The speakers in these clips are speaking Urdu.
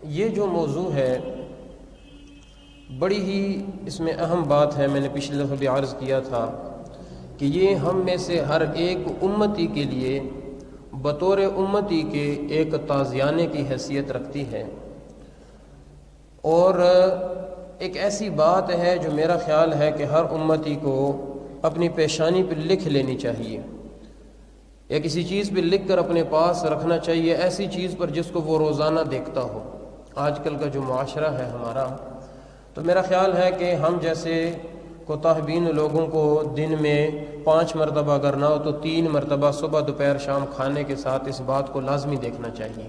یہ جو موضوع ہے بڑی ہی اس میں اہم بات ہے. میں نے پچھلی دفعہ بھی عرض کیا تھا کہ یہ ہم میں سے ہر ایک امتی کے لیے بطور امتی کے ایک تازیانے کی حیثیت رکھتی ہے، اور ایک ایسی بات ہے جو میرا خیال ہے کہ ہر امتی کو اپنی پیشانی پہ لکھ لینی چاہیے، یا کسی چیز پہ لکھ کر اپنے پاس رکھنا چاہیے، ایسی چیز پر جس کو وہ روزانہ دیکھتا ہو. آج کل کا جو معاشرہ ہے ہمارا، تو میرا خیال ہے کہ ہم جیسے کوتاہ بین لوگوں کو دن میں 5 مرتبہ اگر نہ ہو تو 3 مرتبہ صبح دوپہر شام کھانے کے ساتھ اس بات کو لازمی دیکھنا چاہیے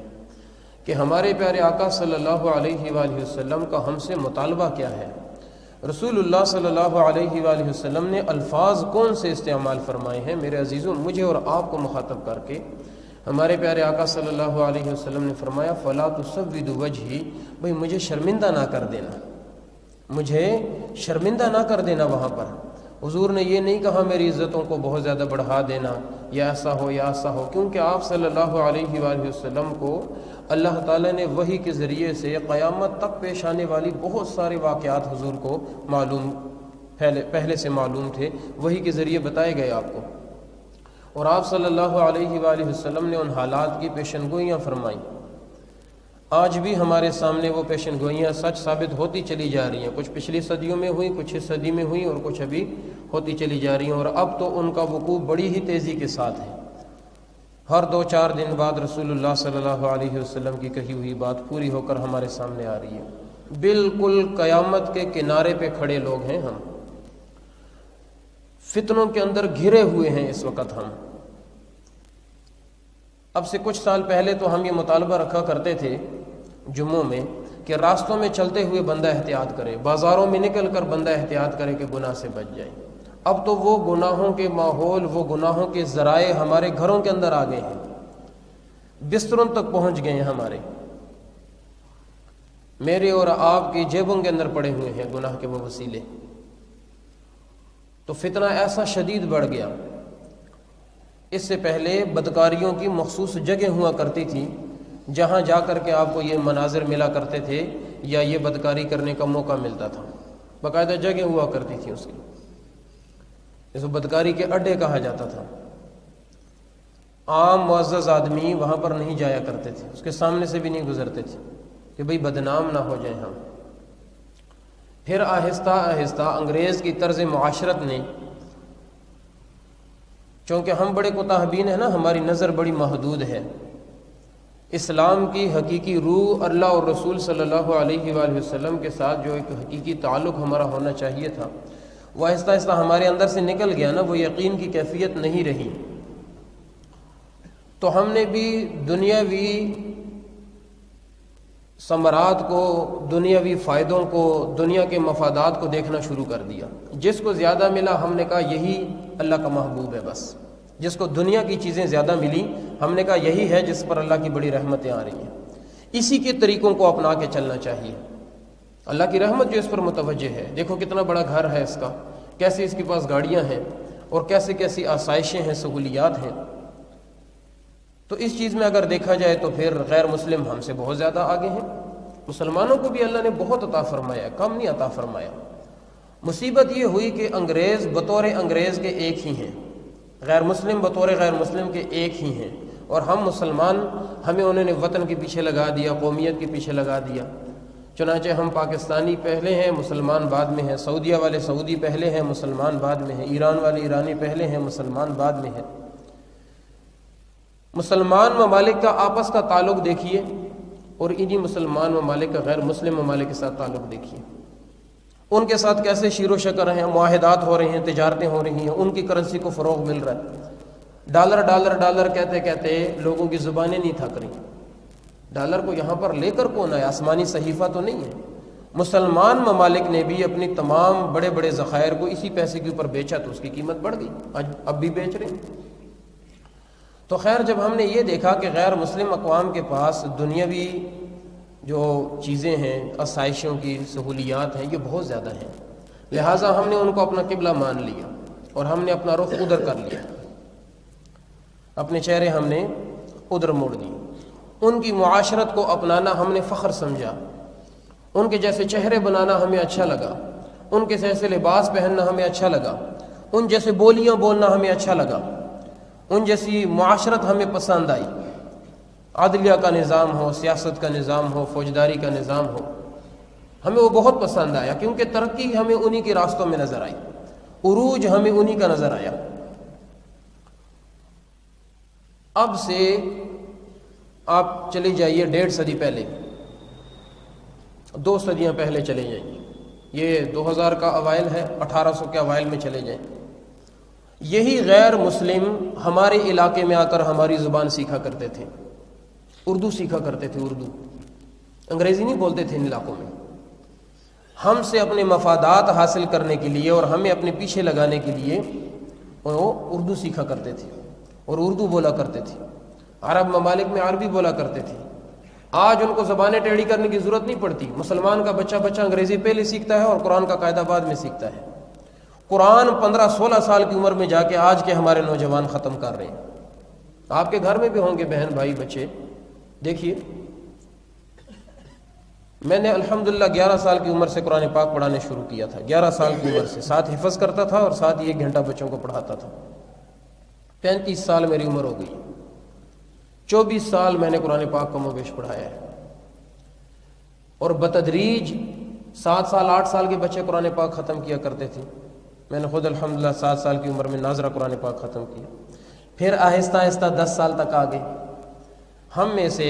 کہ ہمارے پیارے آقا صلی اللہ علیہ وآلہ وسلم کا ہم سے مطالبہ کیا ہے. رسول اللہ صلی اللہ علیہ وآلہ وسلم نے الفاظ کون سے استعمال فرمائے ہیں. میرے عزیزوں، مجھے اور آپ کو مخاطب کر کے ہمارے پیارے آقا صلی اللہ علیہ وسلم نے فرمایا فَلَا تُسَوِّدُ وَجْهِي، بھئی مجھے شرمندہ نہ کر دینا، مجھے شرمندہ نہ کر دینا. وہاں پر حضور نے یہ نہیں کہا میری عزتوں کو بہت زیادہ بڑھا دینا یا ایسا ہو یا ایسا ہو، کیونکہ آپ صلی اللہ علیہ وآلہ وسلم کو اللہ تعالیٰ نے وحی کے ذریعے سے قیامت تک پیش آنے والی بہت سارے واقعات حضور کو پہلے سے معلوم تھے، وحی کے ذریعے بتائے گئے آپ کو، اور آپ صلی اللہ علیہ وآلہ وسلم نے ان حالات کی پیشن گوئیاں فرمائیں. آج بھی ہمارے سامنے وہ پیشن گوئیاں سچ ثابت ہوتی چلی جا رہی ہیں. کچھ پچھلی صدیوں میں ہوئی، کچھ اس صدی میں ہوئی، اور کچھ ابھی ہوتی چلی جا رہی ہیں، اور اب تو ان کا وقوع بڑی ہی تیزی کے ساتھ ہے. ہر 2-4 دن بعد رسول اللہ صلی اللہ علیہ وسلم کی کہی ہوئی بات پوری ہو کر ہمارے سامنے آ رہی ہے. بالکل قیامت کے کنارے پہ کھڑے لوگ ہیں ہم، فتنوں کے اندر گھرے ہوئے ہیں اس وقت ہم. اب سے کچھ سال پہلے تو ہم یہ مطالبہ رکھا کرتے تھے جمعوں میں کہ راستوں میں چلتے ہوئے بندہ احتیاط کرے، بازاروں میں نکل کر بندہ احتیاط کرے کہ گناہ سے بچ جائے. اب تو وہ گناہوں کے ماحول، وہ گناہوں کے ذرائع ہمارے گھروں کے اندر آ گئے ہیں، بستروں تک پہنچ گئے ہیں ہمارے، میرے اور آپ کی جیبوں کے اندر پڑے ہوئے ہیں گناہ کے وہ وسیلے. تو فتنہ ایسا شدید بڑھ گیا. اس سے پہلے بدکاریوں کی مخصوص جگہ ہوا کرتی تھی جہاں جا کر کے آپ کو یہ مناظر ملا کرتے تھے یا یہ بدکاری کرنے کا موقع ملتا تھا. باقاعدہ جگہ ہوا کرتی تھی اس کی، جس کو بدکاری کے اڈے کہا جاتا تھا. عام معزز آدمی وہاں پر نہیں جایا کرتے تھے، اس کے سامنے سے بھی نہیں گزرتے تھے کہ بھئی بدنام نہ ہو جائیں ہم. پھر آہستہ آہستہ انگریز کی طرز معاشرت نے، چونکہ ہم بڑے کوتاہ بین ہیں نا، ہماری نظر بڑی محدود ہے، اسلام کی حقیقی روح اللہ اور رسول صلی اللہ علیہ وآلہ وسلم کے ساتھ جو ایک حقیقی تعلق ہمارا ہونا چاہیے تھا، وہ آہستہ آہستہ ہمارے اندر سے نکل گیا نا، وہ یقین کی کیفیت نہیں رہی. تو ہم نے بھی دنیاوی ثمرات کو، دنیاوی فائدوں کو، دنیا کے مفادات کو دیکھنا شروع کر دیا. جس کو زیادہ ملا ہم نے کہا یہی اللہ کا محبوب ہے. بس جس کو دنیا کی چیزیں زیادہ ملی ہم نے کہا یہی ہے جس پر اللہ کی بڑی رحمتیں آ رہی ہیں. اسی کے طریقوں کو اپنا کے چلنا چاہیے. اللہ کی رحمت جو اس پر متوجہ ہے، دیکھو کتنا بڑا گھر ہے اس کا، کیسے اس کے پاس گاڑیاں ہیں، اور کیسے کیسی آسائشیں ہیں، سہولیات ہیں. تو اس چیز میں اگر دیکھا جائے تو پھر غیر مسلم ہم سے بہت زیادہ آگے ہیں. مسلمانوں کو بھی اللہ نے بہت عطا فرمایا، کم نہیں عطا فرمایا. مصیبت یہ ہوئی کہ انگریز بطور انگریز کے ایک ہی ہیں، غیر مسلم بطور غیر مسلم کے ایک ہی ہیں، اور ہم مسلمان، ہمیں انہوں نے وطن کے پیچھے لگا دیا، قومیت کے پیچھے لگا دیا. چنانچہ ہم پاکستانی پہلے ہیں، مسلمان بعد میں ہیں، سعودیہ والے سعودی پہلے ہیں، مسلمان بعد میں ہیں، ایران والے ایرانی پہلے ہیں، مسلمان بعد میں ہیں. مسلمان ممالک کا آپس کا تعلق دیکھیے، اور انہی مسلمان ممالک کا غیر مسلم ممالک کے ساتھ تعلق دیکھیے. ان کے ساتھ کیسے شیر و شکر ہیں، معاہدات ہو رہے ہیں، تجارتیں ہو رہی ہیں، ان کی کرنسی کو فروغ مل رہا ہے. ڈالر ڈالر ڈالر کہتے کہتے لوگوں کی زبانیں نہیں تھک رہی. ڈالر کو یہاں پر لے کر کون آیا؟ آسمانی صحیفہ تو نہیں ہے. مسلمان ممالک نے بھی اپنی تمام بڑے بڑے ذخائر کو اسی پیسے کے اوپر بیچا تو اس کی قیمت بڑھ گئی، اب بھی بیچ رہے ہیں. تو خیر، جب ہم نے یہ دیکھا کہ غیر مسلم اقوام کے پاس دنیاوی جو چیزیں ہیں، آسائشوں کی سہولیات ہیں، یہ بہت زیادہ ہیں، لہٰذا ہم نے ان کو اپنا قبلہ مان لیا اور ہم نے اپنا رخ ادھر کر لیا، اپنے چہرے ہم نے ادھر موڑ دی. ان کی معاشرت کو اپنانا ہم نے فخر سمجھا، ان کے جیسے چہرے بنانا ہمیں اچھا لگا، ان کے جیسے لباس پہننا ہمیں اچھا لگا، ان جیسے بولیاں بولنا ہمیں اچھا لگا، ان جیسی معاشرت ہمیں پسند آئی، عدلیہ کا نظام ہو، سیاست کا نظام ہو، فوجداری کا نظام ہو، ہمیں وہ بہت پسند آیا، کیونکہ ترقی ہمیں انہی کے راستوں میں نظر آئی، عروج ہمیں انہی کا نظر آیا۔ اب سے آپ چلے جائیے 1.5 صدی پہلے، 2 صدیاں پہلے چلے جائیں، یہ 2000 کا اوائل ہے، 1800 کے اوائل میں چلے جائیں، یہی غیر مسلم ہمارے علاقے میں آ کر ہماری زبان سیکھا کرتے تھے، اردو سیکھا کرتے تھے، اردو، انگریزی نہیں بولتے تھے ان علاقوں میں۔ ہم سے اپنے مفادات حاصل کرنے کے لیے اور ہمیں اپنے پیچھے لگانے کے لیے وہ اردو سیکھا کرتے تھے اور اردو بولا کرتے تھے، عرب ممالک میں عربی بولا کرتے تھے۔ آج ان کو زبانیں ٹیڑھی کرنے کی ضرورت نہیں پڑتی، مسلمان کا بچہ انگریزی پہلے سیکھتا ہے اور قرآن کا قاعدہ بعد میں سیکھتا ہے۔ قرآن 15-16 سال کی عمر میں جا کے آج کے ہمارے نوجوان ختم کر رہے ہیں۔ آپ کے گھر میں بھی ہوں گے بہن بھائی بچے، دیکھیے میں نے الحمدللہ 11 سال کی عمر سے قرآن پاک پڑھانے شروع کیا تھا، 11 سال کی عمر سے، ساتھ حفظ کرتا تھا اور ساتھ 1 گھنٹہ بچوں کو پڑھاتا تھا۔ 35 سال میری عمر ہو گئی، 24 سال میں نے قرآن پاک کم و بیش پڑھایا ہے، اور بتدریج 7 سال 8 سال کے بچے قرآن پاک ختم کیا کرتے تھے۔ میں نے خود الحمدللہ 7 سال کی عمر میں ناظرہ قرآن پاک ختم کیا، پھر آہستہ آہستہ 10 سال تک آ گئے۔ ہم میں سے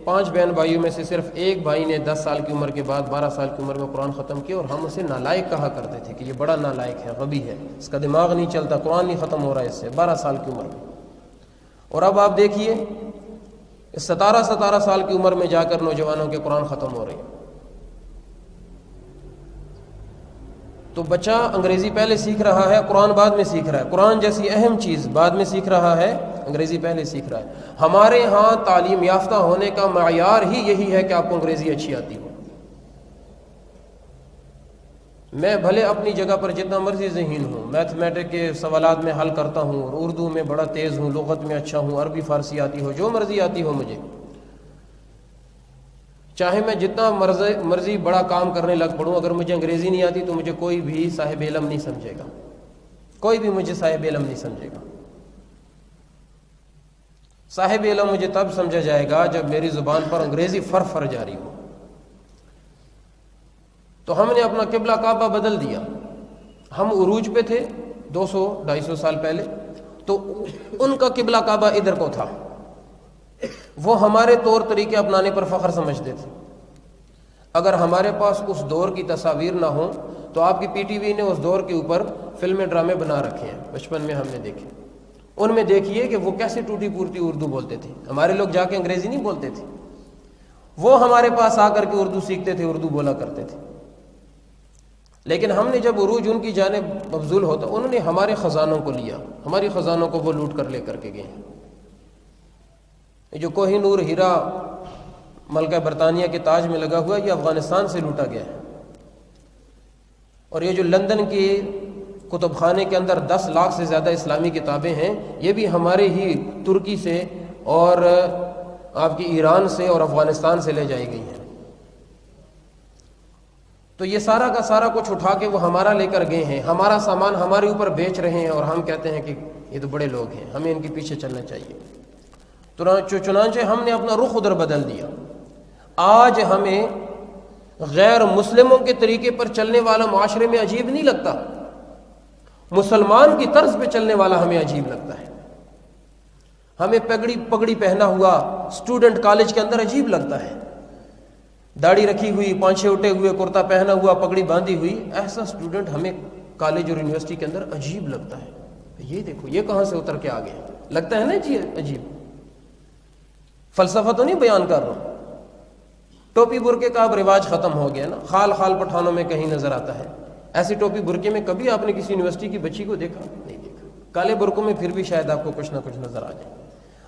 5 بہن بھائیوں میں سے صرف 1 بھائی نے 10 سال کی عمر کے بعد 12 سال کی عمر میں قرآن ختم کیا، اور ہم اسے نالائق کہا کرتے تھے کہ یہ بڑا نالائق ہے، غبی ہے، اس کا دماغ نہیں چلتا، قرآن نہیں ختم ہو رہا ہے اس سے، 12 سال کی عمر میں۔ اور اب آپ دیکھیے 17 سال کی عمر میں جا کر نوجوانوں کے قرآن ختم ہو رہے ہیں۔ تو بچہ انگریزی پہلے سیکھ رہا ہے، قرآن بعد میں سیکھ رہا ہے، قرآن جیسی اہم چیز بعد میں سیکھ رہا ہے، انگریزی پہلے سیکھ رہا ہے۔ ہمارے ہاں تعلیم یافتہ ہونے کا معیار ہی یہی ہے کہ آپ کو انگریزی اچھی آتی ہو۔ میں بھلے اپنی جگہ پر جتنا مرضی ذہین ہوں، میتھمیٹک کے سوالات میں حل کرتا ہوں، اور اردو میں بڑا تیز ہوں، لغت میں اچھا ہوں، عربی فارسی آتی ہو، جو مرضی آتی ہو مجھے، چاہے میں جتنا مرضی بڑا کام کرنے لگ پڑوں، اگر مجھے انگریزی نہیں آتی تو مجھے کوئی بھی صاحب علم نہیں سمجھے گا، کوئی بھی مجھے صاحب علم نہیں سمجھے گا۔ صاحب علم مجھے تب سمجھا جائے گا جب میری زبان پر انگریزی فر جاری ہو۔ تو ہم نے اپنا قبلہ کعبہ بدل دیا، ہم عروج پہ تھے 200-250 سال پہلے، تو ان کا قبلہ کعبہ ادھر کو تھا، وہ ہمارے طور طریقے اپنانے پر فخر سمجھتے تھے۔ اگر ہمارے پاس اس دور کی تصاویر نہ ہوں تو آپ کی پی ٹی وی نے اس دور کے اوپر فلمیں ڈرامے بنا رکھے ہیں، بچپن میں ہم نے دیکھے، ان میں دیکھیے کہ وہ کیسے ٹوٹی پھوٹی اردو بولتے تھے۔ ہمارے لوگ جا کے انگریزی نہیں بولتے تھے، وہ ہمارے پاس آ کر کے اردو سیکھتے تھے، اردو بولا کرتے تھے۔ لیکن ہم نے جب عروج ان کی جانب مبذول ہوتا، انہوں نے ہمارے خزانوں کو لیا، ہماری خزانوں کو وہ لوٹ کر لے کر کے گئے ہیں۔ جو کوہ نور ہیرا ملکہ برطانیہ کے تاج میں لگا ہوا ہے، یہ افغانستان سے لوٹا گیا ہے، اور یہ جو لندن کے کتب خانے کے اندر 10 لاکھ سے زیادہ اسلامی کتابیں ہیں، یہ بھی ہمارے ہی ترکی سے اور آپ کی ایران سے اور افغانستان سے لے جائی گئی ہیں۔ تو یہ سارا کا سارا کچھ اٹھا کے وہ ہمارا لے کر گئے ہیں، ہمارا سامان ہمارے اوپر بیچ رہے ہیں، اور ہم کہتے ہیں کہ یہ تو بڑے لوگ ہیں، ہمیں ان کے پیچھے چلنا چاہیے۔ چنانچہ ہم نے اپنا رخ ادھر بدل دیا۔ آج ہمیں غیر مسلموں کے طریقے پر چلنے والا معاشرے میں عجیب نہیں لگتا، مسلمان کی طرز پہ چلنے والا ہمیں عجیب لگتا ہے۔ ہمیں پگڑی پہنا ہوا اسٹوڈنٹ کالج کے اندر عجیب لگتا ہے، داڑھی رکھی ہوئی، پانچھے اٹھے ہوئے، کرتا پہنا ہوا، پگڑی باندھی ہوئی، ایسا اسٹوڈنٹ ہمیں کالج اور یونیورسٹی کے اندر عجیب لگتا ہے۔ یہ دیکھو یہ کہاں سے اتر کے آ گئے، لگتا ہے نا جی عجیب۔ فلسفہ تو نہیں بیان کر رہا ہوں، ٹوپی برقے کا اب رواج ختم ہو گیا نا، خال پٹھانوں میں کہیں نظر آتا ہے۔ ایسی ٹوپی برقے میں کبھی آپ نے کسی یونیورسٹی کی بچی کو دیکھا؟ نہیں دیکھا۔ کالے برقوں میں پھر بھی شاید آپ کو کچھ نہ کچھ نظر آ جائے۔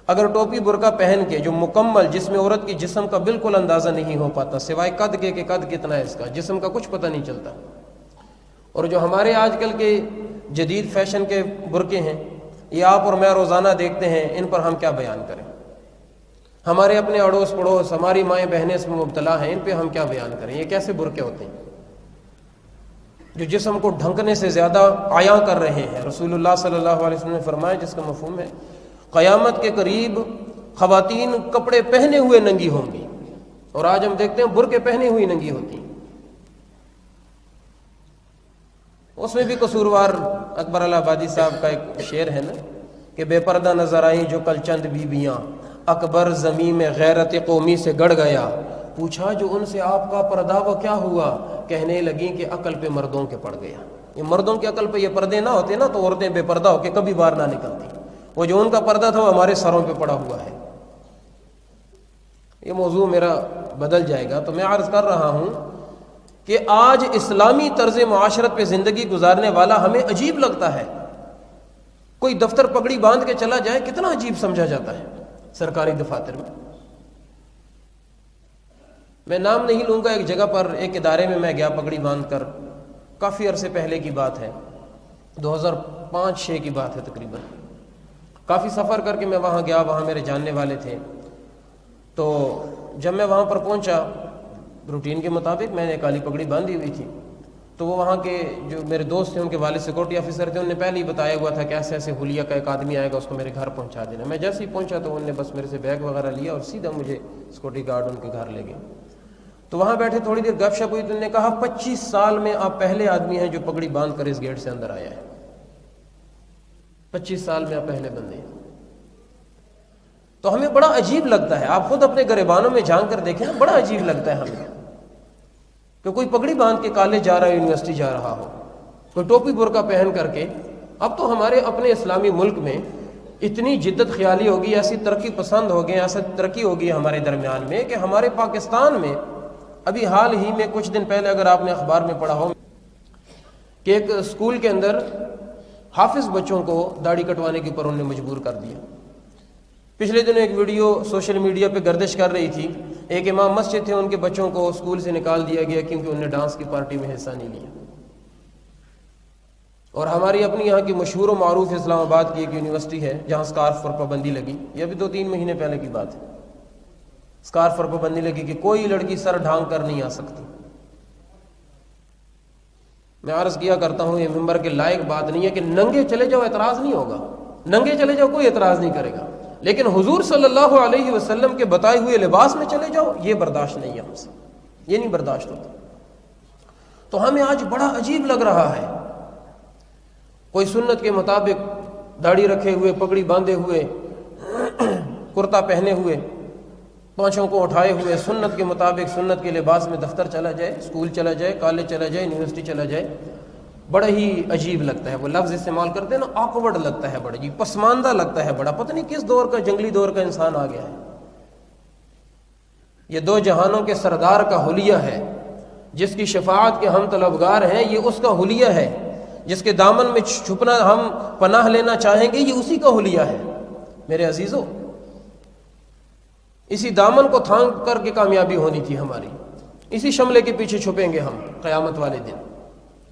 اگر ٹوپی برقع پہن کے جو مکمل جس میں عورت کی جسم کا بالکل اندازہ نہیں ہو پاتا، سوائے قد کے کہ قد کتنا ہے اس کا، جسم کا کچھ پتہ نہیں چلتا، اور جو ہمارے آج کل کے جدید فیشن کے برقعے ہیں، یہ آپ اور میں روزانہ دیکھتے ہیں، ان پر ہم کیا بیان کریں۔ ہمارے اپنے اڑوس پڑوس، ہماری مائیں بہنیں اس میں مبتلا ہیں، ان پہ ہم کیا بیان کریں؟ یہ کیسے برقعے ہوتے ہیں جو جسم کو ڈھانکنے سے زیادہ عیاں کر رہے ہیں؟ رسول اللہ صلی اللہ علیہ وسلم نے فرمایا، جس کا مفہوم ہے قیامت کے قریب خواتین کپڑے پہنے ہوئے ننگی ہوں گی، اور آج ہم دیکھتے ہیں برقعے پہنے ہوئی ننگی ہوتی ہیں۔ اس میں بھی قصوروار اکبر الہٰبادی صاحب کا ایک شعر ہے نا کہ بے پردہ نظر آئیں جو کل چند بیویاں، اکبر زمین میں غیرت قومی سے گڑ گیا، پوچھا جو ان سے آپ کا پردہ وہ کیا ہوا، کہنے لگیں کہ عقل پہ مردوں کے پڑ گیا۔ یہ مردوں کی عقل پہ یہ پردے نہ ہوتے نا تو عورتیں بے پردہ ہو کے کبھی باہر نہ نکلتی، وہ جو ان کا پردہ تھا وہ ہمارے سروں پہ پڑا ہوا ہے۔ یہ موضوع میرا بدل جائے گا، تو میں عرض کر رہا ہوں کہ آج اسلامی طرز معاشرت پہ زندگی گزارنے والا ہمیں عجیب لگتا ہے۔ کوئی دفتر پگڑی باندھ کے چلا جائے کتنا عجیب سمجھا جاتا ہے سرکاری دفاتر میں۔ میں نام نہیں لوں گا، ایک جگہ پر ایک ادارے میں گیا پگڑی باندھ کر، کافی عرصے پہلے کی بات ہے، 2005-06 کی بات ہے تقریباً۔ کافی سفر کر کے میں وہاں گیا، وہاں میرے جاننے والے تھے، تو جب میں وہاں پر پہنچا روٹین کے مطابق میں نے کالی پگڑی باندھی ہوئی تھی، تو وہ وہاں کے جو میرے دوست تھے ان کے والد سیکورٹی آفیسر تھے، انہوں نے پہلے ہی بتایا ہوا تھا کہ ایسے ایسے حلیہ کا ایک آدمی آئے گا، اس کو میرے گھر پہنچا دینا۔ میں جیسے ہی پہنچا تو انہوں نے بس میرے سے بیگ وغیرہ لیا اور سیدھا مجھے سیکورٹی گارڈ ان کے گھر لے گئے۔ تو وہاں بیٹھے تھوڑی دیر گپ شپ ہوئی تو انہوں نے کہا 25 سال میں آپ پہلے آدمی ہیں جو پگڑی باندھ کر اس گیٹ سے اندر آیا ہے، 25 سال میں آپ پہلے بندے ہیں۔ تو ہمیں بڑا عجیب لگتا ہے، آپ خود اپنے گریبانوں میں جھانک کر دیکھیں نا، بڑا عجیب لگتا ہے ہمیں کہ کوئی پگڑی باندھ کے کالج جا رہا ہے، یونیورسٹی جا رہا ہو، کوئی ٹوپی برقع پہن کر کے۔ اب تو ہمارے اپنے اسلامی ملک میں اتنی جدت خیالی ہوگی، ایسی ترقی پسند ہو گئے، ایسی ترقی ہوگی ہمارے درمیان میں کہ ہمارے پاکستان میں ابھی حال ہی میں کچھ دن پہلے اگر آپ نے اخبار میں پڑھا ہو کہ ایک اسکول کے اندر حافظ بچوں کو داڑھی کٹوانے کے اوپر انہوں نے مجبور کر دیا۔ پچھلے دن ایک ویڈیو سوشل میڈیا پہ گردش کر رہی تھی، ایک امام مسجد تھے، ان کے بچوں کو اسکول سے نکال دیا گیا کیونکہ انہوں نے ڈانس کی پارٹی میں حصہ نہیں لیا۔ اور ہماری اپنی یہاں کی مشہور و معروف اسلام آباد کی ایک یونیورسٹی ہے جہاں سکارف پر پابندی لگی، یہ بھی 2-3 مہینے پہلے کی بات ہے، سکارف پر پابندی لگی کہ کوئی لڑکی سر ڈھانگ کر نہیں آ سکتی۔ میں عرض کیا کرتا ہوں یہ ممبر کے لائق بات نہیں ہے کہ ننگے چلے جاؤ اعتراض نہیں ہوگا، ننگے چلے جاؤ کوئی اعتراض نہیں کرے گا، لیکن حضور صلی اللہ علیہ وسلم کے بتائے ہوئے لباس میں چلے جاؤ یہ برداشت نہیں ہے ہم سے، یہ نہیں برداشت ہوتا۔ تو ہمیں آج بڑا عجیب لگ رہا ہے، کوئی سنت کے مطابق داڑھی رکھے ہوئے، پگڑی باندھے ہوئے، کرتا پہنے ہوئے، پانچوں کو اٹھائے ہوئے، سنت کے مطابق سنت کے لباس میں دفتر چلا جائے، اسکول چلا جائے، کالج چلا جائے، یونیورسٹی چلا جائے۔ بڑا ہی عجیب لگتا ہے، وہ لفظ استعمال کرتے ہیں نا، آکورڈ لگتا ہے، بڑا جی پسماندہ لگتا ہے، بڑا پتہ نہیں کس دور کا، جنگلی دور کا انسان آ گیا ہے۔ یہ 2 جہانوں کے سردار کا حلیہ ہے، جس کی شفاعت کے ہم طلبگار ہیں، یہ اس کا حلیہ ہے، جس کے دامن میں چھپنا ہم پناہ لینا چاہیں گے، یہ اسی کا حلیہ ہے۔ میرے عزیزو، اسی دامن کو تھام کر کے کامیابی ہونی تھی ہماری، اسی شملے کے پیچھے چھپیں گے ہم قیامت والے دن،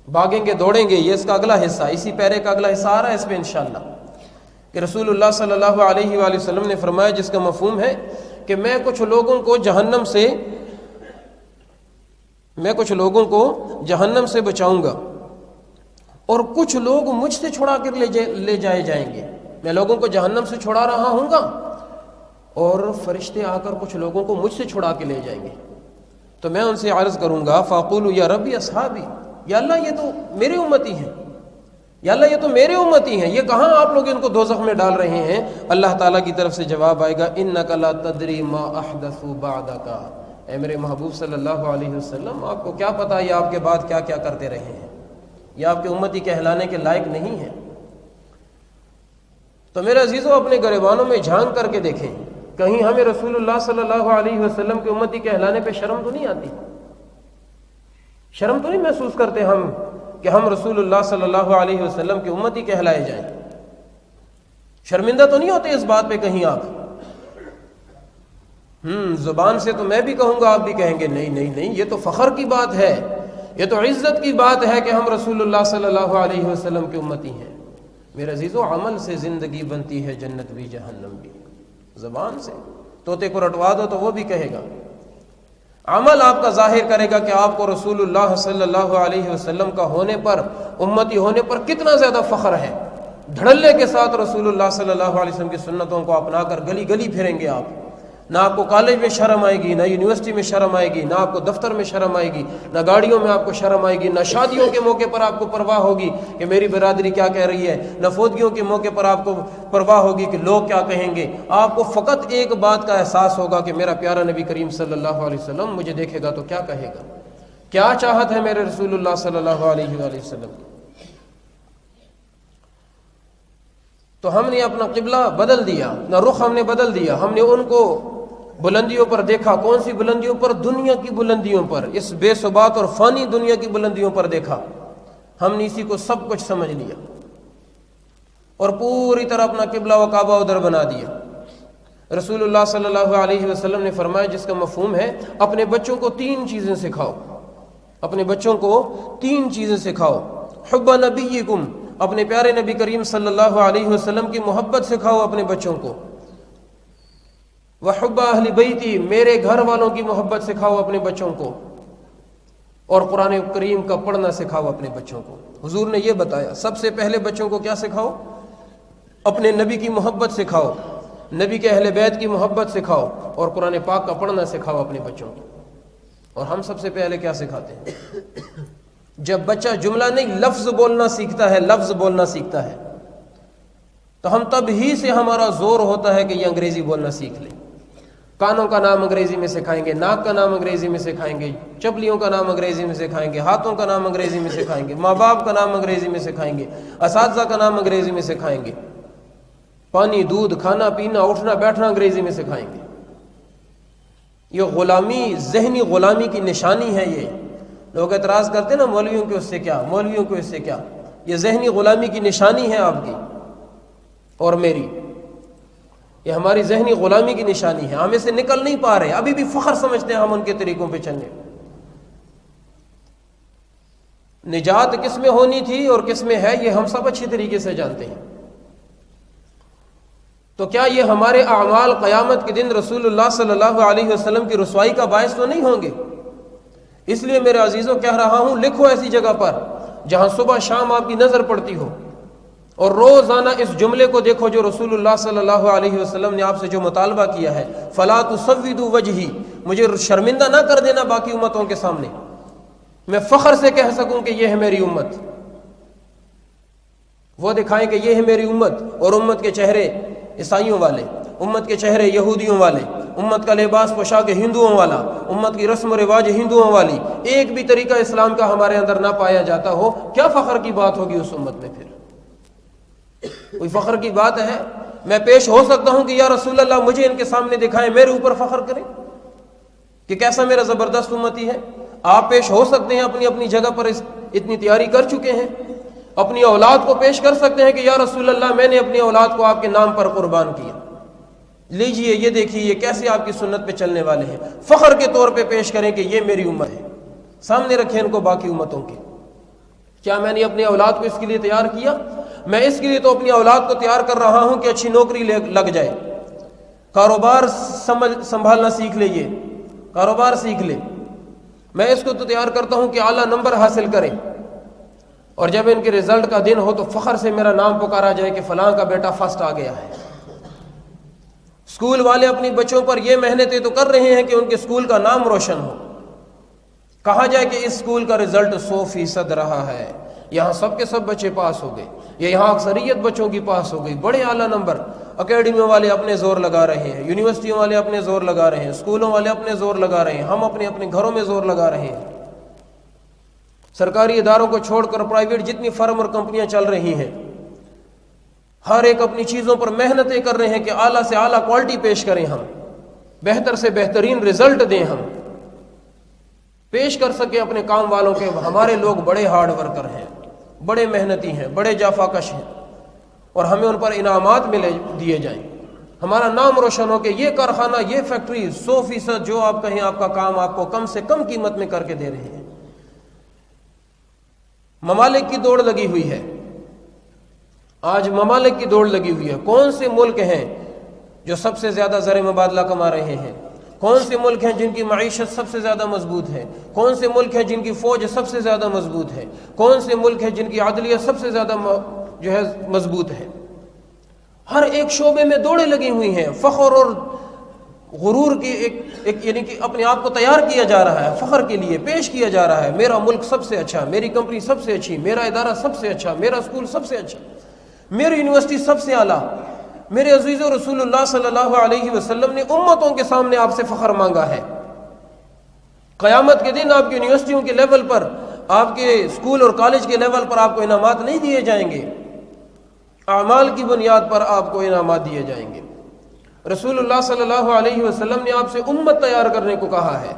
بھاگیں گے دوڑیں گے۔ یہ اس کا اگلا حصہ، اسی پیرے کا اگلا حصہ آ رہا ہے اس پہ انشاءاللہ، کہ رسول اللہ صلی اللہ علیہ وآلہ وسلم نے فرمایا، جس کا مفہوم ہے کہ میں کچھ لوگوں کو جہنم سے بچاؤں گا اور کچھ لوگ مجھ سے چھڑا کر لے جائے جائیں گے۔ میں لوگوں کو جہنم سے چھڑا رہا ہوں گا اور فرشتے آ کر کچھ لوگوں کو مجھ سے چھڑا کے لے جائیں گے۔ تو میں ان سے عرض کروں گا، فاقول یا ربی اصحابی، یا اللہ یہ تو میرے امتی ہیں، یا اللہ یہ تو میرے امتی ہیں، یہ کہاں آپ لوگ ان کو دوزخ میں ڈال رہے ہیں؟ اللہ تعالیٰ کی طرف سے جواب آئے گا، انک لا تدری ما احدثوا بعدک، اے میرے محبوب صلی اللہ علیہ وسلم، آپ کو کیا پتا یہ آپ کے بعد کیا کیا کرتے رہے ہیں، یہ آپ کے امتی کہلانے کے لائق نہیں ہیں۔ تو میرے عزیزوں، اپنے گریبانوں میں جھانک کر کے دیکھیں، کہیں ہمیں رسول اللہ صلی اللہ علیہ وسلم کے امتی کہلانے پہ شرم تو نہیں آتی؟ شرم تو نہیں محسوس کرتے ہم کہ ہم رسول اللہ صلی اللہ علیہ وسلم کے امتی کہلائے جائیں؟ شرمندہ تو نہیں ہوتے اس بات پہ کہیں آپ؟ زبان سے تو میں بھی کہوں گا، آپ بھی کہیں گے نہیں نہیں نہیں، یہ تو فخر کی بات ہے، یہ تو عزت کی بات ہے کہ ہم رسول اللہ صلی اللہ علیہ وسلم کے امتی ہیں۔ میرے عزیزو، عمل سے زندگی بنتی ہے، جنت بھی جہنم بھی، زبان سے طوطے کو رٹوا دو تو وہ بھی کہے گا. عمل آپ کا ظاہر کرے گا کہ آپ کو رسول اللہ صلی اللہ علیہ وسلم کا ہونے پر، امتی ہونے پر کتنا زیادہ فخر ہے. دھڑلے کے ساتھ رسول اللہ صلی اللہ علیہ وسلم کی سنتوں کو اپنا کر گلی گلی پھریں گے آپ. نہ آپ کو کالج میں شرم آئے گی، نہ یونیورسٹی میں شرم آئے گی، نہ آپ کو دفتر میں شرم آئے گی، نہ گاڑیوں میں آپ کو شرم آئے گی، نہ شادیوں کے موقع پر آپ کو پرواہ ہوگی کہ میری برادری کیا کہہ رہی ہے، نہ فوتگیوں کے موقع پر آپ کو پرواہ ہوگی کہ لوگ کیا کہیں گے. آپ کو فقط ایک بات کا احساس ہوگا کہ میرا پیارا نبی کریم صلی اللہ علیہ وسلم مجھے دیکھے گا تو کیا کہے گا، کیا چاہت ہے میرے رسول اللہ صلی اللہ علیہ وآلہ وسلم. تو ہم نے اپنا قبلہ بدل دیا، نہ رخ ہم نے بدل دیا. ہم نے ان کو بلندیوں پر دیکھا. کون سی بلندیوں پر؟ دنیا کی بلندیوں پر، اس بے ثبات اور فانی دنیا کی بلندیوں پر دیکھا. ہم نے اسی کو سب کچھ سمجھ لیا اور پوری طرح اپنا قبلہ و کعبہ ادھر بنا دیا. رسول اللہ صلی اللہ علیہ وسلم نے فرمایا، جس کا مفہوم ہے اپنے بچوں کو 3 چیزیں سکھاؤ. اپنے بچوں کو 3 چیزیں سکھاؤ. حب نبیکم، اپنے پیارے نبی کریم صلی اللہ علیہ وسلم کی محبت سکھاؤ اپنے بچوں کو. وحب اہل بیتی، میرے گھر والوں کی محبت سکھاؤ اپنے بچوں کو. اور قرآن کریم کا پڑھنا سکھاؤ اپنے بچوں کو. حضور نے یہ بتایا سب سے پہلے بچوں کو کیا سکھاؤ؟ اپنے نبی کی محبت سکھاؤ، نبی کے اہل بیت کی محبت سکھاؤ، اور قرآن پاک کا پڑھنا سکھاؤ اپنے بچوں کو. اور ہم سب سے پہلے کیا سکھاتے ہیں؟ جب بچہ جملہ نہیں لفظ بولنا سیکھتا ہے، لفظ بولنا سیکھتا ہے، تو ہم تب ہی سے ہمارا زور ہوتا ہے کہ یہ انگریزی بولنا سیکھ لے. کانوں کا نام انگریزی میں سکھائیں گے، ناک کا نام انگریزی میں سکھائیں گے، چپلیوں کا نام انگریزی میں سکھائیں گے، ہاتھوں کا نام انگریزی میں سکھائیں گے، ماں باپ کا نام انگریزی میں سکھائیں گے، اساتذہ کا نام انگریزی میں سکھائیں گے، پانی دودھ کھانا پینا اٹھنا بیٹھنا انگریزی میں سکھائیں گے. یہ غلامی، ذہنی غلامی کی نشانی ہے. یہ لوگ اعتراض کرتے ہیں نا، مولویوں کو اس سے کیا، مولویوں کو اس سے کیا. یہ ذہنی غلامی کی نشانی ہے آپ کی اور میری. یہ ہماری ذہنی غلامی کی نشانی ہے. ہم اسے نکل نہیں پا رہے. ابھی بھی فخر سمجھتے ہیں ہم ان کے طریقوں پہ چلنے. نجات کس میں ہونی تھی اور کس میں ہے، یہ ہم سب اچھی طریقے سے جانتے ہیں. تو کیا یہ ہمارے اعمال قیامت کے دن رسول اللہ صلی اللہ علیہ وسلم کی رسوائی کا باعث تو نہیں ہوں گے؟ اس لیے میرے عزیزوں کہہ رہا ہوں، لکھو ایسی جگہ پر جہاں صبح شام آپ کی نظر پڑتی ہو، اور روزانہ اس جملے کو دیکھو جو رسول اللہ صلی اللہ علیہ وسلم نے آپ سے جو مطالبہ کیا ہے، فلا تسودوا وجہی، مجھے شرمندہ نہ کر دینا باقی امتوں کے سامنے، میں فخر سے کہہ سکوں کہ یہ ہے میری امت. وہ دکھائیں کہ یہ ہے میری امت، اور امت کے چہرے عیسائیوں والے، امت کے چہرے یہودیوں والے، امت کا لباس پوشاک ہندوؤں والا، امت کی رسم و رواج ہندوؤں والی، ایک بھی طریقہ اسلام کا ہمارے اندر نہ پایا جاتا ہو. کیا فخر کی بات ہوگی اس امت میں؟ پھر کوئی فخر کی بات ہے؟ میں پیش ہو سکتا ہوں کہ یا رسول اللہ مجھے ان کے سامنے دکھائیں، میرے اوپر فخر کریں کہ کیسا میرا زبردست امتی ہے. آپ پیش ہو سکتے ہیں، اپنی اپنی جگہ پر اتنی تیاری کر چکے ہیں، اپنی اولاد کو پیش کر سکتے ہیں کہ یا رسول اللہ میں نے اپنی اولاد کو آپ کے نام پر قربان کیا، لیجئے یہ دیکھیے یہ کیسے آپ کی سنت پہ چلنے والے ہیں. فخر کے طور پہ پیش کریں کہ یہ میری امت ہے، سامنے رکھیں ان کو باقی امتوں کے. کیا میں نے اپنی اولاد کو اس کے لیے تیار کیا؟ میں اس کے لیے تو اپنی اولاد کو تیار کر رہا ہوں کہ اچھی نوکری لگ جائے، کاروبار سنبھالنا سیکھ لے، یہ کاروبار سیکھ لے. میں اس کو تو تیار کرتا ہوں کہ اعلیٰ نمبر حاصل کریں، اور جب ان کے رزلٹ کا دن ہو تو فخر سے میرا نام پکارا جائے کہ فلاں کا بیٹا فرسٹ آ گیا ہے. اسکول والے اپنی بچوں پر یہ محنتیں تو کر رہے ہیں کہ ان کے اسکول کا نام روشن ہو. کہا جائے کہ اس اسکول کا رزلٹ 100% رہا ہے، یہاں سب کے سب بچے پاس ہو گئے، یہاں اکثریت بچوں کی پاس ہو گئی، بڑے اعلیٰ نمبر. اکیڈمیوں والے اپنے زور لگا رہے ہیں، یونیورسٹیوں والے اپنے زور لگا رہے ہیں، اسکولوں والے اپنے زور لگا رہے ہیں، ہم اپنے اپنے گھروں میں زور لگا رہے ہیں. سرکاری اداروں کو چھوڑ کر پرائیویٹ جتنی فرم اور کمپنیاں چل رہی ہیں، ہر ایک اپنی چیزوں پر محنتیں کر رہے ہیں کہ اعلیٰ سے اعلیٰ کوالٹی پیش کریں، ہم بہتر سے بہترین رزلٹ دیں، ہم پیش کر سکیں اپنے کام والوں کے. ہمارے لوگ بڑے ہارڈ ورکر ہیں، بڑے محنتی ہیں، بڑے جافا کش ہیں، اور ہمیں ان پر انعامات دیے جائیں، ہمارا نام روشن ہو کہ یہ کارخانہ، یہ فیکٹری 100% جو آپ کہیں آپ کا کام آپ کو کم سے کم قیمت میں کر کے دے رہے ہیں. ممالک کی دوڑ لگی ہوئی ہے، آج ممالک کی دوڑ لگی ہوئی ہے. کون سے ملک ہیں جو سب سے زیادہ زر مبادلہ کما رہے ہیں؟ کون سے ملک ہیں جن کی معیشت سب سے زیادہ مضبوط ہے؟ کون سے ملک ہیں جن کی فوج سب سے زیادہ مضبوط ہے؟ کون سے ملک ہیں جن کی عدلیہ سب سے زیادہ جو ہے مضبوط ہے؟ ہر ایک شعبے میں دوڑیں لگی ہوئی ہیں، فخر اور غرور کی ایک یعنی کہ اپنے آپ کو تیار کیا جا رہا ہے، فخر کے لیے پیش کیا جا رہا ہے، میرا ملک سب سے اچھا، میری کمپنی سب سے اچھی، میرا ادارہ سب سے اچھا، میرا اسکول سب سے اچھا، میری یونیورسٹی سب سے اعلیٰ۔ میرے عزیز رسول اللہ صلی اللہ علیہ وسلم نے امتوں کے سامنے آپ سے فخر مانگا ہے۔ قیامت کے دن آپ کی یونیورسٹیوں کے لیول پر، آپ کے اسکول اور کالج کے لیول پر آپ کو انعامات نہیں دیے جائیں گے، اعمال کی بنیاد پر آپ کو انعامات دیے جائیں گے۔ رسول اللہ صلی اللہ علیہ وسلم نے آپ سے امت تیار کرنے کو کہا ہے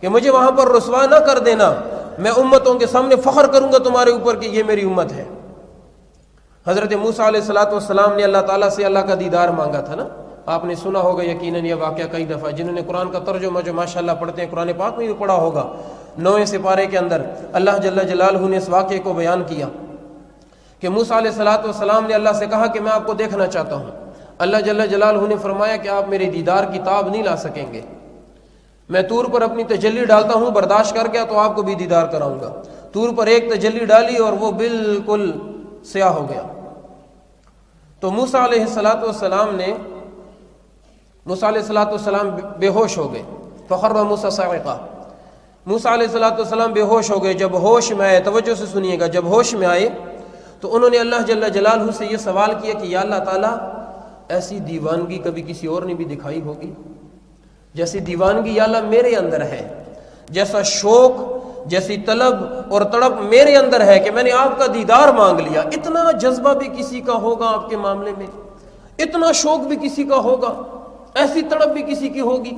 کہ مجھے وہاں پر رسوا نہ کر دینا، میں امتوں کے سامنے فخر کروں گا تمہارے اوپر کہ یہ میری امت ہے۔ حضرت موسیٰ علیہ السلام نے اللہ تعالیٰ سے اللہ کا دیدار مانگا تھا نا، آپ نے سنا ہوگا یقیناً یہ واقعہ کئی دفعہ، جنہوں نے قرآن کا ترجمہ جو ماشاءاللہ پڑھتے ہیں، قرآن پاک میں بھی پڑھا ہوگا، 9ویں سپارے کے اندر اللہ جل جلالہ نے اس واقعے کو بیان کیا کہ موسیٰ علیہ السلام نے اللہ سے کہا کہ میں آپ کو دیکھنا چاہتا ہوں۔ اللہ جل جلالہ نے فرمایا کہ آپ میرے دیدار کی تاب نہیں لا سکیں گے، میں طور پر اپنی تجلی ڈالتا ہوں، برداشت کر گیا تو آپ کو بھی دیدار کراؤں گا۔ طور پر ایک تجلی ڈالی اور وہ بالکل سیاہ ہو گیا۔ تو موسیٰ علیہ السلام بے ہوش ہو گئے، فخر موسیٰ صاعقہ، موسیٰ علیہ السلام بے ہوش ہو گئے۔ جب ہوش میں آئے، توجہ سے سنیے گا، جب ہوش میں آئے تو انہوں نے اللہ جل جلالہ سے یہ سوال کیا کہ یا اللہ تعالیٰ ایسی دیوانگی کبھی کسی اور نے بھی دکھائی ہوگی جیسی دیوانگی یا اللہ میرے اندر ہے، جیسا شوق، جیسی طلب اور تڑپ میرے اندر ہے کہ میں نے آپ کا دیدار مانگ لیا۔ اتنا جذبہ بھی کسی کا ہوگا آپ کے معاملے میں، اتنا شوق بھی کسی کا ہوگا، ایسی تڑپ بھی کسی کی ہوگی،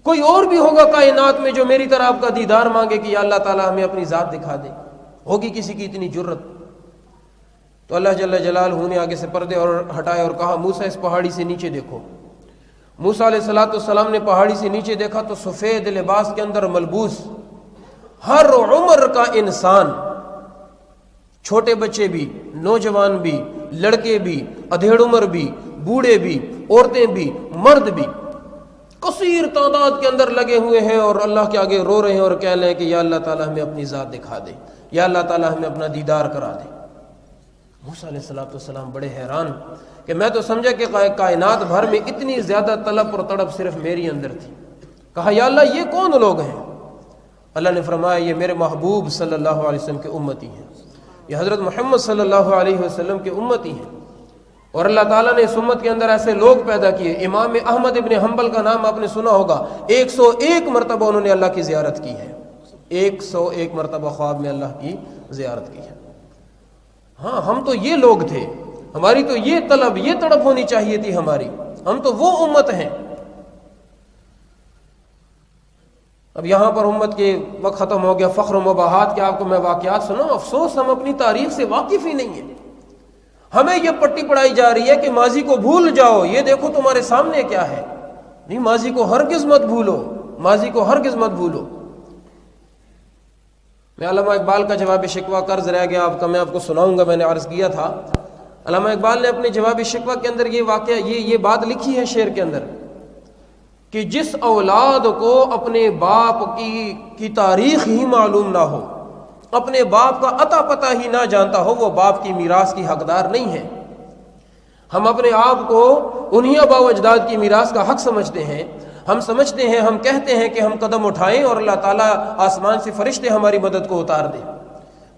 کوئی اور بھی ہوگا کائنات میں جو میری طرح آپ کا دیدار مانگے کہ یا اللہ تعالیٰ ہمیں اپنی ذات دکھا دے؟ ہوگی کسی کی اتنی جرت؟ تو اللہ جل جلالہ نے آگے سے پردے اور ہٹائے اور کہا موسیٰ اس پہاڑی سے نیچے دیکھو۔ موسیٰ علیہ السلام نے پہاڑی سے نیچے دیکھا تو سفید لباس کے اندر ملبوس ہر عمر کا انسان، چھوٹے بچے بھی، نوجوان بھی، لڑکے بھی، ادھیڑ عمر بھی، بوڑھے بھی، عورتیں بھی، مرد بھی، کثیر تعداد کے اندر لگے ہوئے ہیں اور اللہ کے آگے رو رہے ہیں اور کہہ رہے ہیں کہ یا اللہ تعالیٰ ہمیں اپنی ذات دکھا دے، یا اللہ تعالیٰ ہمیں اپنا دیدار کرا دے۔ موسیٰ علیہ السلام بڑے حیران کہ میں تو سمجھا کہ کائنات بھر میں اتنی زیادہ طلب اور تڑپ صرف میری اندر تھی۔ کہا یا اللہ یہ کون لوگ ہیں؟ اللہ نے فرمایا یہ میرے محبوب صلی اللہ علیہ وسلم کے امتی ہیں، یہ حضرت محمد صلی اللہ علیہ وسلم کے امتی ہیں۔ اور اللہ تعالیٰ نے اس امت کے اندر ایسے لوگ پیدا کیے۔ امام احمد ابن حنبل کا نام آپ نے سنا ہوگا، 101 مرتبہ انہوں نے اللہ کی زیارت کی ہے، 101 مرتبہ خواب میں اللہ کی زیارت کی ہے۔ ہاں ہم تو یہ لوگ تھے، ہماری تو یہ طلب، یہ تڑپ ہونی چاہیے تھی ہماری، ہم تو وہ امت ہیں۔ اب یہاں پر امت کے وقت ختم ہو گیا، فخر و مباحات کے آپ کو میں واقعات سناؤں، افسوس ہم اپنی تاریخ سے واقف ہی نہیں ہیں۔ ہمیں یہ پٹی پڑھائی جا رہی ہے کہ ماضی کو بھول جاؤ، یہ دیکھو تمہارے سامنے کیا ہے۔ نہیں، ماضی کو ہرگز مت بھولو، ماضی کو ہرگز مت بھولو۔ میں علامہ اقبال کا جواب شکوہ قرض رہ گیا آپ کا، میں آپ کو سناؤں گا، میں نے عرض کیا تھا۔ علامہ اقبال نے اپنے جواب شکوہ کے اندر یہ واقعہ یہ بات لکھی ہے شعر کے اندر کہ جس اولاد کو اپنے باپ کی تاریخ ہی معلوم نہ ہو، اپنے باپ کا عطا پتہ ہی نہ جانتا ہو، وہ باپ کی میراث کی حقدار نہیں ہے۔ ہم اپنے آپ کو انہی آباء و اجداد کی میراث کا حق سمجھتے ہیں، ہم سمجھتے ہیں، ہم کہتے ہیں کہ ہم قدم اٹھائیں اور اللہ تعالیٰ آسمان سے فرشتے ہماری مدد کو اتار دیں،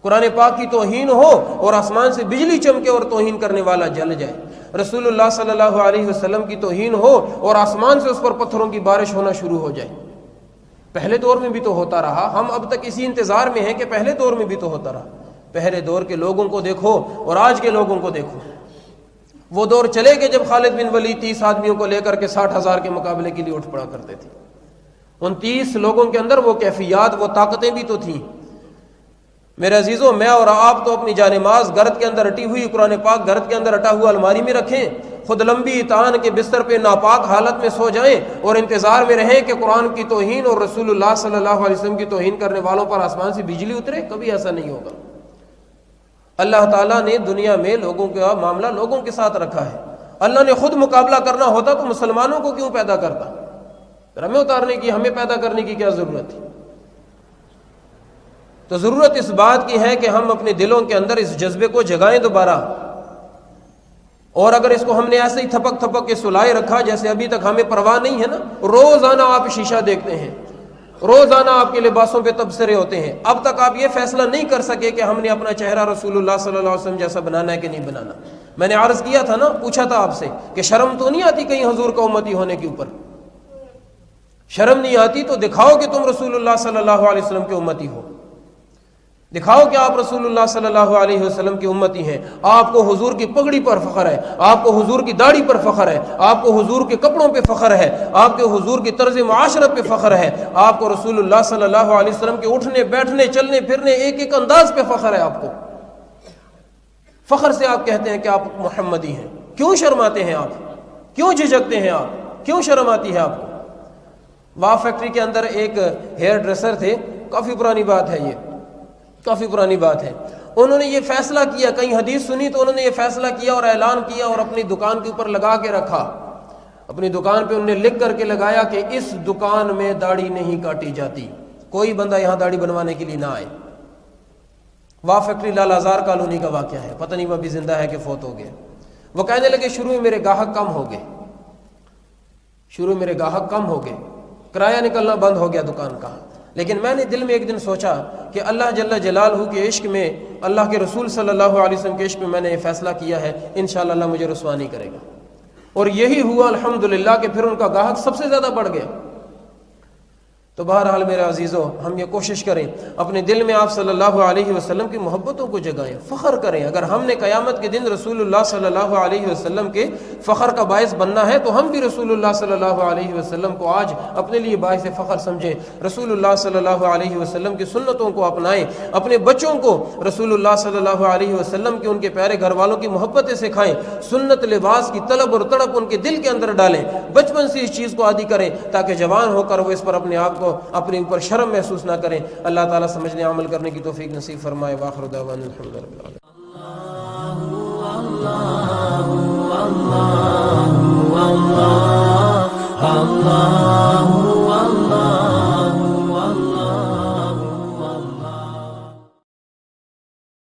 قرآن پاک کی توہین ہو اور آسمان سے بجلی چمکے اور توہین کرنے والا جل جائے، رسول اللہ صلی اللہ علیہ وسلم کی توہین ہو اور آسمان سے اس پر پتھروں کی بارش ہونا شروع ہو جائے۔ پہلے دور میں بھی تو ہوتا رہا، ہم اب تک اسی انتظار میں ہیں کہ پہلے دور میں بھی تو ہوتا رہا۔ پہلے دور کے لوگوں کو دیکھو اور آج کے لوگوں کو دیکھو۔ وہ دور چلے گئے جب خالد بن ولید 30 آدمیوں کو لے کر کے 60,000 کے مقابلے کے لیے اٹھ پڑا کرتے تھے۔ ان 30 لوگوں کے اندر وہ کیفیات، وہ طاقتیں بھی تو تھیں۔ میرے عزیزوں، میں اور آپ تو اپنی جانماز گرد کے اندر رٹی ہوئی قرآن پاک گرد کے اندر رٹا ہوا الماری میں رکھیں، خود لمبی تان کے بستر پہ ناپاک حالت میں سو جائیں اور انتظار میں رہیں کہ قرآن کی توہین اور رسول اللہ صلی اللہ علیہ وسلم کی توہین کرنے والوں پر آسمان سے بجلی اترے؟ کبھی ایسا نہیں ہوگا۔ اللہ تعالیٰ نے دنیا میں لوگوں کا معاملہ لوگوں کے ساتھ رکھا ہے۔ اللہ نے خود مقابلہ کرنا ہوتا تو مسلمانوں کو کیوں پیدا کرتا؟ ہمیں اتارنے کی، ہمیں پیدا کرنے کی کیا ضرورت تھی؟ تو ضرورت اس بات کی ہے کہ ہم اپنے دلوں کے اندر اس جذبے کو جگائیں دوبارہ، اور اگر اس کو ہم نے ایسے ہی تھپک تھپک کے سلائے رکھا جیسے ابھی تک ہمیں پرواہ نہیں ہے نا، روزانہ آپ شیشہ دیکھتے ہیں، روزانہ آپ کے لباسوں پہ تبصرے ہوتے ہیں، اب تک آپ یہ فیصلہ نہیں کر سکے کہ ہم نے اپنا چہرہ رسول اللہ صلی اللہ علیہ وسلم جیسا بنانا ہے کہ نہیں بنانا۔ میں نے عرض کیا تھا نا، پوچھا تھا آپ سے کہ شرم تو نہیں آتی کہیں حضور کا امتی ہونے کے اوپر؟ شرم نہیں آتی تو دکھاؤ کہ تم رسول اللہ صلی اللہ علیہ وسلم کے امتی ہو، دکھاؤ کہ آپ رسول اللہ صلی اللہ علیہ وسلم کی امتی ہیں۔ آپ کو حضور کی پگڑی پر فخر ہے، آپ کو حضور کی داڑھی پر فخر ہے، آپ کو حضور کے کپڑوں پہ فخر ہے، آپ کے حضور کی طرز معاشرت پہ فخر ہے، آپ کو رسول اللہ صلی اللہ علیہ وسلم کے اٹھنے بیٹھنے چلنے پھرنے ایک ایک انداز پہ فخر ہے۔ آپ کو فخر سے آپ کہتے ہیں کہ آپ محمدی ہیں۔ کیوں شرماتے ہیں آپ؟ کیوں جھجکتے ہیں آپ؟ کیوں شرم آتی ہے آپ کو؟ واہ فیکٹری کے اندر ایک ہیئر ڈریسر تھے، کافی پرانی بات ہے، یہ کافی پرانی بات ہے، انہوں نے یہ فیصلہ کیا، کہیں حدیث سنی تو انہوں نے یہ فیصلہ کیا اور اعلان کیا اور اپنی دکان کے اوپر لگا کے رکھا، اپنی دکان پہ انہوں نے لکھ کر کے لگایا کہ اس دکان میں داڑھی نہیں کاٹی جاتی، کوئی بندہ یہاں داڑھی بنوانے کے لیے نہ آئے۔ واہ فیکٹری لال آزار کالونی کا واقعہ ہے، پتہ نہیں وہ ابھی زندہ ہے کہ فوت ہو گیا۔ وہ کہنے لگے شروع میں میرے گاہک کم ہو گئے، شروع میں میرے گاہک کم ہو گئے، کرایہ نکلنا بند ہو گیا دکان کا، لیکن میں نے دل میں ایک دن سوچا کہ اللہ جل جلالہ کے عشق میں، اللہ کے رسول صلی اللہ علیہ وسلم کے عشق میں میں نے یہ فیصلہ کیا ہے، انشاءاللہ اللہ مجھے رسوا نہیں کرے گا۔ اور یہی ہوا الحمدللہ کہ پھر ان کا گاہک سب سے زیادہ بڑھ گیا۔ تو بہرحال میرے عزیزو، ہم یہ کوشش کریں اپنے دل میں آپ صلی اللہ علیہ وسلم کی محبتوں کو جگائیں، فخر کریں۔ اگر ہم نے قیامت کے دن رسول اللہ صلی اللہ علیہ وسلم کے فخر کا باعث بننا ہے تو ہم بھی رسول اللہ صلی اللہ علیہ وسلم کو آج اپنے لیے باعث فخر سمجھیں، رسول اللہ صلی اللہ علیہ وسلم کی سنتوں کو اپنائیں، اپنے بچوں کو رسول اللہ صلی اللہ علیہ وسلم کے ان کے پیارے گھر والوں کی محبتیں سکھائیں، سنت لباس کی طلب اور تڑپ ان کے دل کے اندر ڈالیں، بچپن سے اس چیز کو عادی کریں تاکہ جوان ہو کر وہ اس پر اپنے آپ کو اپنے اوپر شرم محسوس نہ کریں۔ اللہ تعالیٰ سمجھنے عمل کرنے کی توفیق نصیب فرمائے۔ وآخر دعوانا الحمد للہ۔